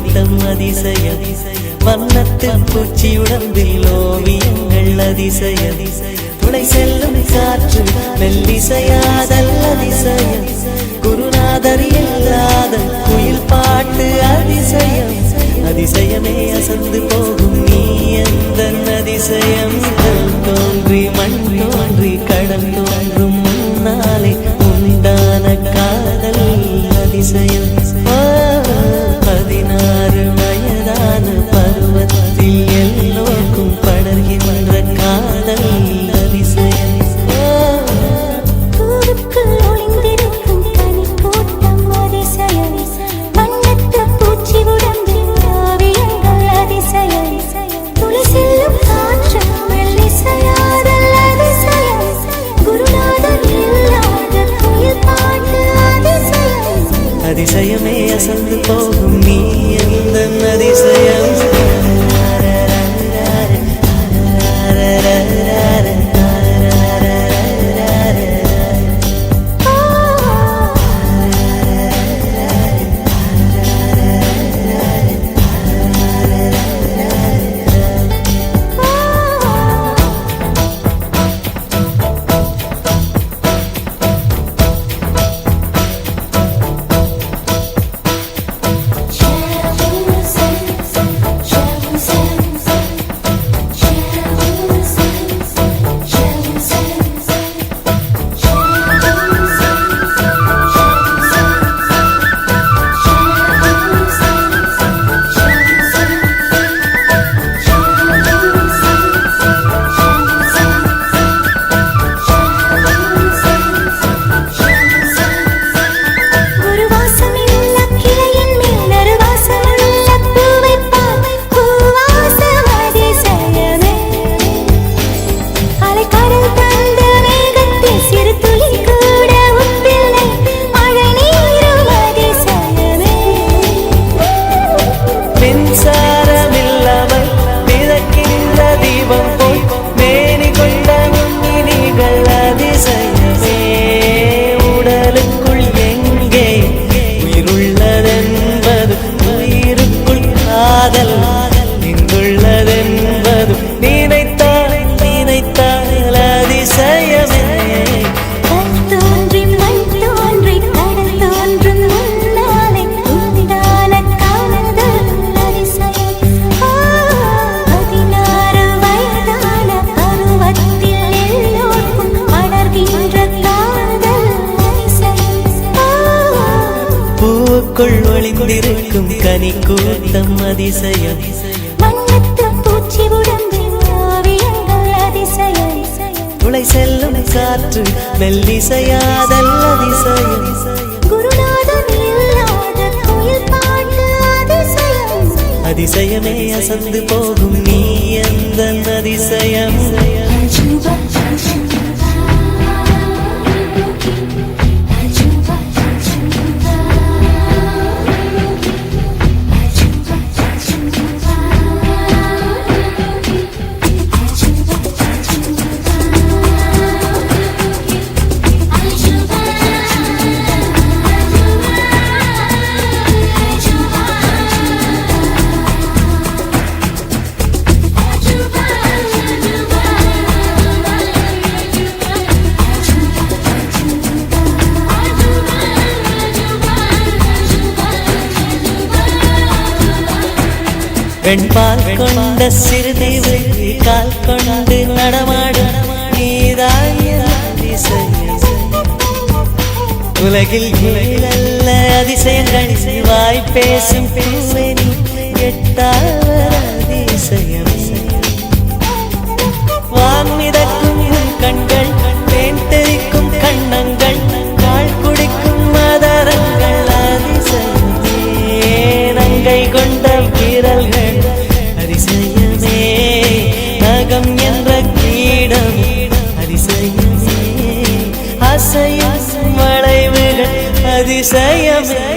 கூட்டம் அதிசயம் வண்ணத்து பூச்சி உடம்பில் ஓவியங்கள் அதிசயம் துளை செல்லும் காற்று மெல்லிசையாதல் அதிசயம் குருநாதர் இல்லாத குயில் பாட்டு அதிசயம் அதிசயமே அசந்து போகும் நீ எந்த அதிசயம் தோன்றி மண் தோன்றி கடல் தோன்றும் முன்னாலே உண்டான காதல் அதிசயம் 16 வயதான பருவத்தில் எல்லோருக்கும் படர்கின்ற காதல் அதிசயம் அதிசயமே அசந்து போகும் நீ எந்த அதிசயம் ஒளிந்திருக்கும் கனி கூட்டம் அதிசயம் வண்ணத்து பூச்சி உடம்பில் ஓவியங்கள் அதிசயம் துளை செல்லும் காற்று மெல்லிசையாதல் அதிசயம் குருநாதர் இல்லாத குயில் பாட்டு அதிசயம் அதிசயமே அசந்து போகும் நீ எந்த அதிசயம் வெண்பால் கொண்ட சிறுதீவு கால் கொண்டு நடமாடும் நீதான் அதிசயம் உலகில் அல்ல அதிசயங்கள் வாய் பேசும் பூவெனி எட்டாவர் அதிசயம் வான் மிதக்கும் கண்கள் தேன் தெளிக்கும் கண்ணங்கள் கால் குடிக்கும் மதரங்கள் அதிசயமே நங்கை கொண்ட வீரல்கள் அதிசயமே நகம் என்ற கீடம் அதிசயமே அசையும் வளைவுகள் அதிசயமே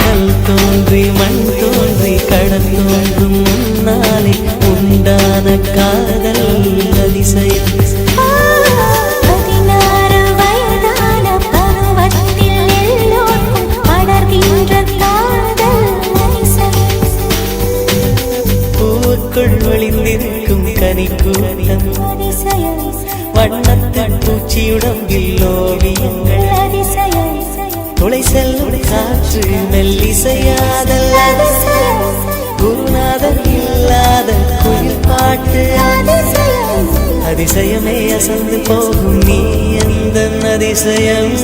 கல் தோன்றி மண் தோன்றி கடல் தோன்றும் முன்னாலே உண்டான காதல் அதிசயம் பூவுக்குள் ஒளிந்திருக்கும் கனிக்கூட்டம் அதிசயம் வண்ணத்தின் பூச்சியுடம்பில் ஓவியங்கள் அதிசயம் துளை செல்லும் காற்று மெல்லிசையாதல் அதிசயம் குருநாதர் இல்லாத குயில் பாட்டு அதிசயமே அசந்து போகும் நீ எந்த அதிசயம்